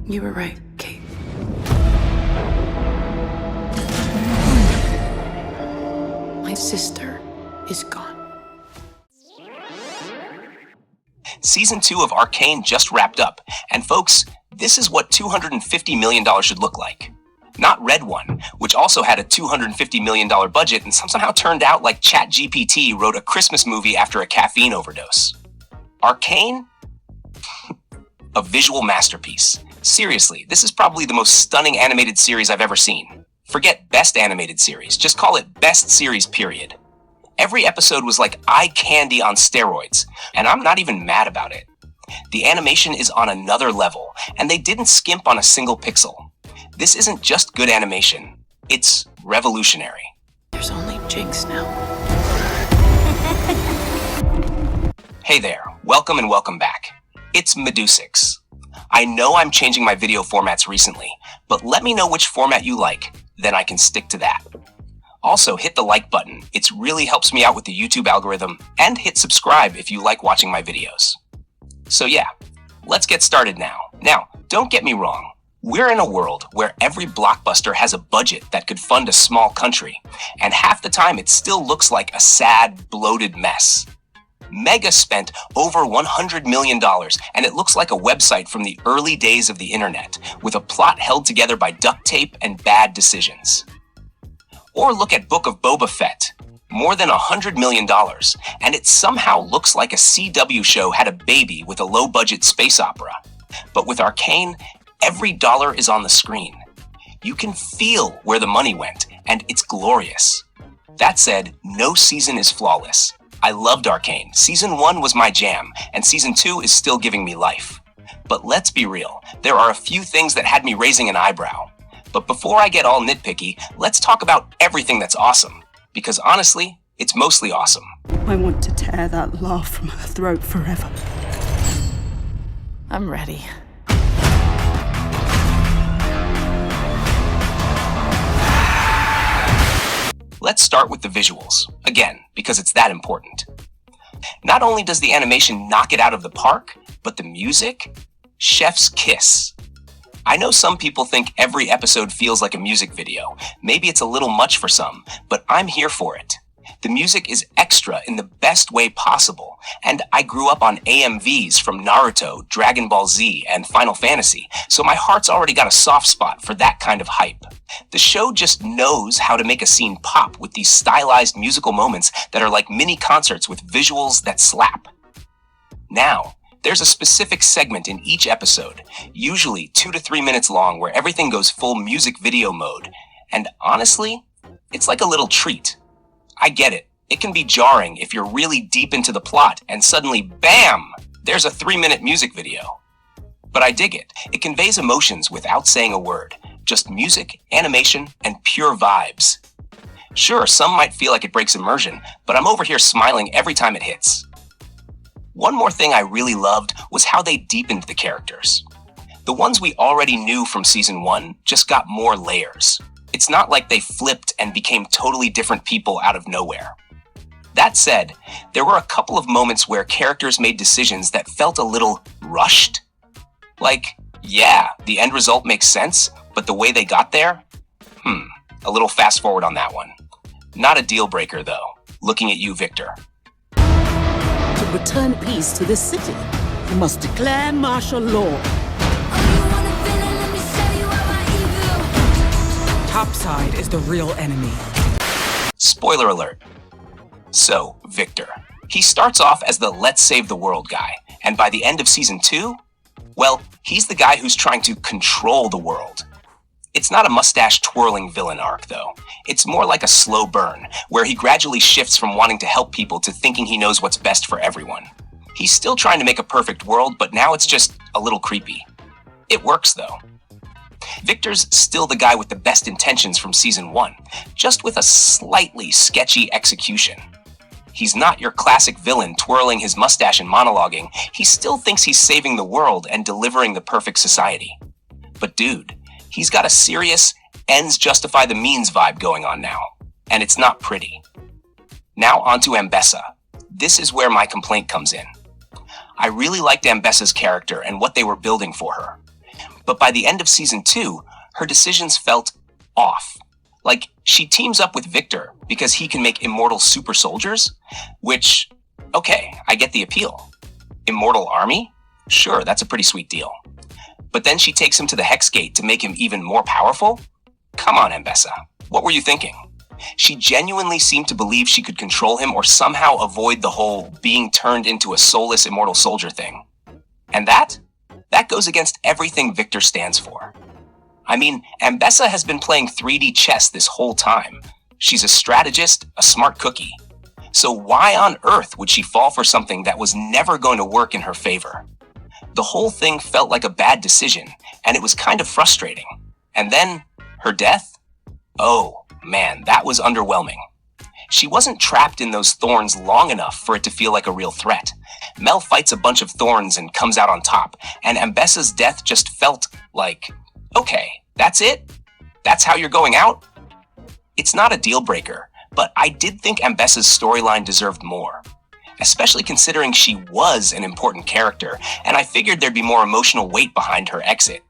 You were right, Kate. My sister is gone. Season 2 of Arcane just wrapped up, and folks, this is what $250 million should look like. Not Red One, which also had a $250 million budget and somehow turned out like ChatGPT wrote a Christmas movie after a caffeine overdose. Arcane? A visual masterpiece. Seriously, this is probably the most stunning animated series I've ever seen. Forget best animated series, just call it best series, period. Every episode was like eye candy on steroids, and I'm not even mad about it. The animation is on another level, and they didn't skimp on a single pixel. This isn't just good animation, it's revolutionary. There's only Jinx now. Hey there, welcome and welcome back. It's Medusix. I know I'm changing my video formats recently, but let me know which format you like, then I can stick to that. Also, hit the like button. It really helps me out with the YouTube algorithm, and hit subscribe if you like watching my videos. So yeah, let's get started now. Now, don't get me wrong. We're in a world where every blockbuster has a budget that could fund a small country, and half the time it still looks like a sad, bloated mess. Mega spent over $100 million, and it looks like a website from the early days of the internet, with a plot held together by duct tape and bad decisions. Or look at Book of Boba Fett, more than $100 million, and it somehow looks like a CW show had a baby with a low-budget space opera. But with Arcane, every dollar is on the screen. You can feel where the money went, and it's glorious. That said, no season is flawless. I loved Arcane. Season 1 was my jam, and Season 2 is still giving me life. But let's be real, there are a few things that had me raising an eyebrow. But before I get all nitpicky, let's talk about everything that's awesome. Because honestly, it's mostly awesome. I want to tear that laugh from her throat forever. I'm ready. Let's start with the visuals, again, because it's that important. Not only does the animation knock it out of the park, but the music? Chef's kiss. I know some people think every episode feels like a music video. Maybe it's a little much for some, but I'm here for it. The music is extra in the best way possible, and I grew up on AMVs from Naruto, Dragon Ball Z, and Final Fantasy, so my heart's already got a soft spot for that kind of hype. The show just knows how to make a scene pop with these stylized musical moments that are like mini concerts with visuals that slap. Now, there's a specific segment in each episode, usually 2 to 3 minutes long, where everything goes full music video mode. And honestly, it's like a little treat. I get it. It can be jarring if you're really deep into the plot and suddenly, bam, there's a 3-minute music video. But I dig it. It conveys emotions without saying a word. Just music, animation, and pure vibes. Sure, some might feel like it breaks immersion, but I'm over here smiling every time it hits. One more thing I really loved was how they deepened the characters. The ones we already knew from Season 1 just got more layers. It's not like they flipped and became totally different people out of nowhere. That said, there were a couple of moments where characters made decisions that felt a little rushed. Like, yeah, the end result makes sense, but the way they got there? A little fast forward on that one. Not a deal breaker though. Looking at you, Victor. To return peace to this city, you must declare martial law. Topside is the real enemy. Spoiler alert. So, Victor. He starts off as the let's save the world guy, and by the end of Season 2, well, he's the guy who's trying to control the world. It's not a mustache-twirling villain arc, though. It's more like a slow burn, where he gradually shifts from wanting to help people to thinking he knows what's best for everyone. He's still trying to make a perfect world, but now it's just a little creepy. It works, though. Victor's still the guy with the best intentions from Season 1, just with a slightly sketchy execution. He's not your classic villain twirling his mustache and monologuing. He still thinks he's saving the world and delivering the perfect society. But dude, he's got a serious ends justify the means vibe going on now, and it's not pretty. Now onto Ambessa. This is where my complaint comes in. I really liked Ambessa's character and what they were building for her. But by the end of season 2, her decisions felt off. Like, she teams up with Victor because he can make immortal super soldiers, which, okay, I get the appeal. Immortal army? Sure, that's a pretty sweet deal. But then she takes him to the Hex Gate to make him even more powerful? Come on, Ambessa. What were you thinking? She genuinely seemed to believe she could control him or somehow avoid the whole being turned into a soulless immortal soldier thing. And that goes against everything Victor stands for. I mean, Ambessa has been playing 3D chess this whole time. She's a strategist, a smart cookie. So why on earth would she fall for something that was never going to work in her favor? The whole thing felt like a bad decision, and it was kind of frustrating. And then, her death? Oh, man, that was underwhelming. She wasn't trapped in those thorns long enough for it to feel like a real threat. Mel fights a bunch of thorns and comes out on top, and Ambessa's death just felt like, okay, that's it? That's how you're going out? It's not a deal breaker, but I did think Ambessa's storyline deserved more, especially considering she was an important character, and I figured there'd be more emotional weight behind her exit.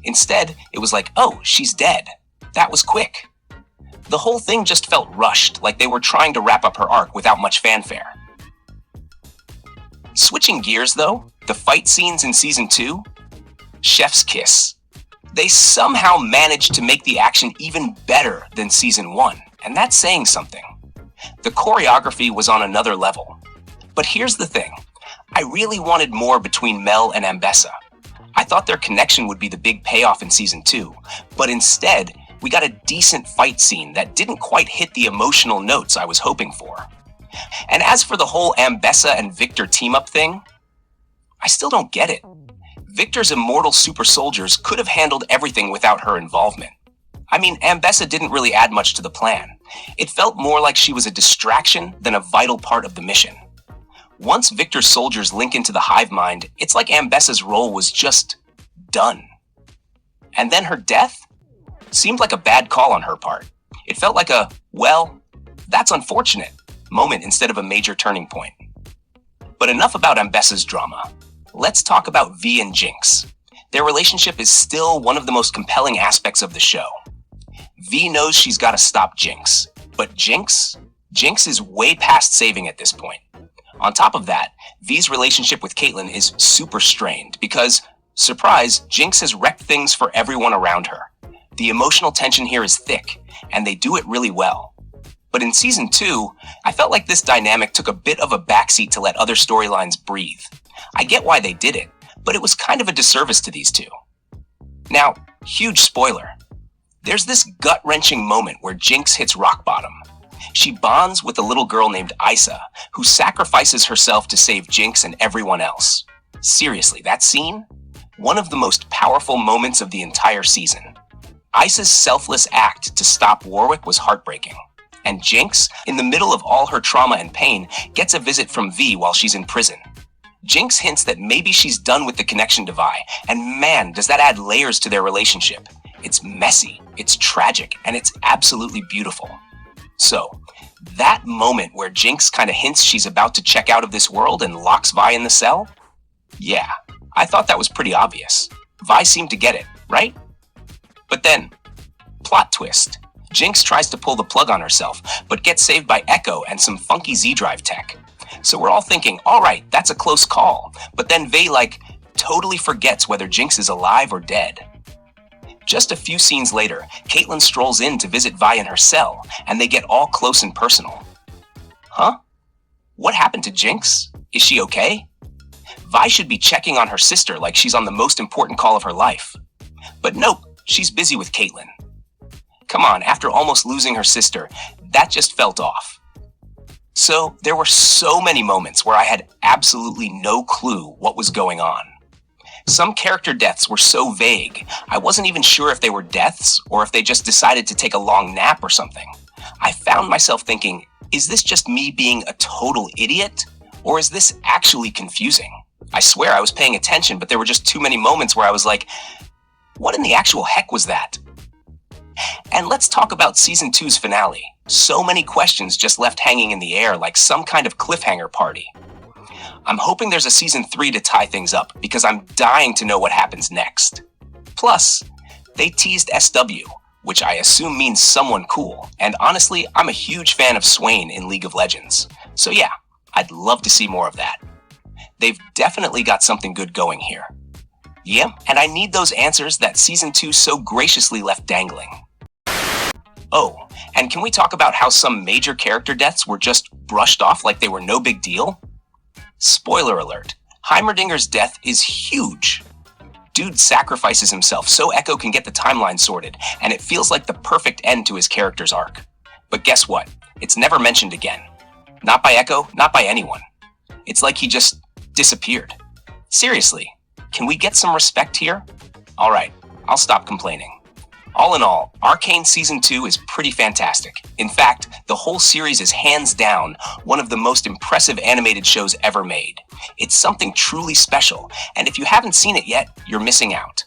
Instead, it was like, oh, she's dead. That was quick. The whole thing just felt rushed, like they were trying to wrap up her arc without much fanfare. Switching gears though, the fight scenes in season 2? Chef's kiss. They somehow managed to make the action even better than season 1, and that's saying something. The choreography was on another level. But here's the thing, I really wanted more between Mel and Ambessa. I thought their connection would be the big payoff in season 2, but instead, we got a decent fight scene that didn't quite hit the emotional notes I was hoping for. And as for the whole Ambessa and Victor team-up thing, I still don't get it. Victor's immortal super soldiers could have handled everything without her involvement. I mean, Ambessa didn't really add much to the plan. It felt more like she was a distraction than a vital part of the mission. Once Victor's soldiers link into the hive mind, it's like Ambessa's role was just done. And then her death seemed like a bad call on her part. It felt like a, well, that's unfortunate moment instead of a major turning point. But enough about Ambessa's drama. Let's talk about V and Jinx. Their relationship is still one of the most compelling aspects of the show. V knows she's got to stop Jinx, but Jinx is way past saving at this point. On top of that, V's relationship with Caitlyn is super strained because, surprise, Jinx has wrecked things for everyone around her. The emotional tension here is thick, and they do it really well. But in season 2, I felt like this dynamic took a bit of a backseat to let other storylines breathe. I get why they did it, but it was kind of a disservice to these two. Now, huge spoiler. There's this gut-wrenching moment where Jinx hits rock bottom. She bonds with a little girl named Isa, who sacrifices herself to save Jinx and everyone else. Seriously, that scene? One of the most powerful moments of the entire season. Isa's selfless act to stop Warwick was heartbreaking. And Jinx, in the middle of all her trauma and pain, gets a visit from V while she's in prison. Jinx hints that maybe she's done with the connection to Vi, and man, does that add layers to their relationship. It's messy, it's tragic, and it's absolutely beautiful. So, that moment where Jinx kind of hints she's about to check out of this world and locks Vi in the cell? Yeah, I thought that was pretty obvious. Vi seemed to get it, right? But then, plot twist. Jinx tries to pull the plug on herself, but gets saved by Echo and some funky Z-Drive tech. So we're all thinking, alright, that's a close call. But then Vey, totally forgets whether Jinx is alive or dead. Just a few scenes later, Caitlyn strolls in to visit Vi in her cell, and they get all close and personal. Huh? What happened to Jinx? Is she okay? Vi should be checking on her sister like she's on the most important call of her life. But nope, she's busy with Caitlyn. Come on, after almost losing her sister, that just felt off. So there were so many moments where I had absolutely no clue what was going on. Some character deaths were so vague, I wasn't even sure if they were deaths or if they just decided to take a long nap or something. I found myself thinking, is this just me being a total idiot? Or is this actually confusing? I swear I was paying attention, but there were just too many moments where I was like, what in the actual heck was that? And let's talk about Season 2's finale. So many questions just left hanging in the air like some kind of cliffhanger party. I'm hoping there's a Season 3 to tie things up because I'm dying to know what happens next. Plus, they teased SW, which I assume means someone cool, and honestly, I'm a huge fan of Swain in League of Legends. So yeah, I'd love to see more of that. They've definitely got something good going here. Yeah, and I need those answers that Season 2 so graciously left dangling. Oh, and can we talk about how some major character deaths were just brushed off like they were no big deal? Spoiler alert, Heimerdinger's death is huge. Dude sacrifices himself so Echo can get the timeline sorted, and it feels like the perfect end to his character's arc. But guess what? It's never mentioned again. Not by Echo, not by anyone. It's like he just disappeared. Seriously, can we get some respect here? Alright, I'll stop complaining. All in all, Arcane Season 2 is pretty fantastic. In fact, the whole series is hands down one of the most impressive animated shows ever made. It's something truly special, and if you haven't seen it yet, you're missing out.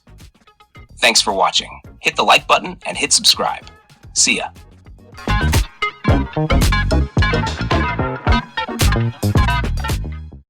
Thanks for watching. Hit the like button and hit subscribe. See ya.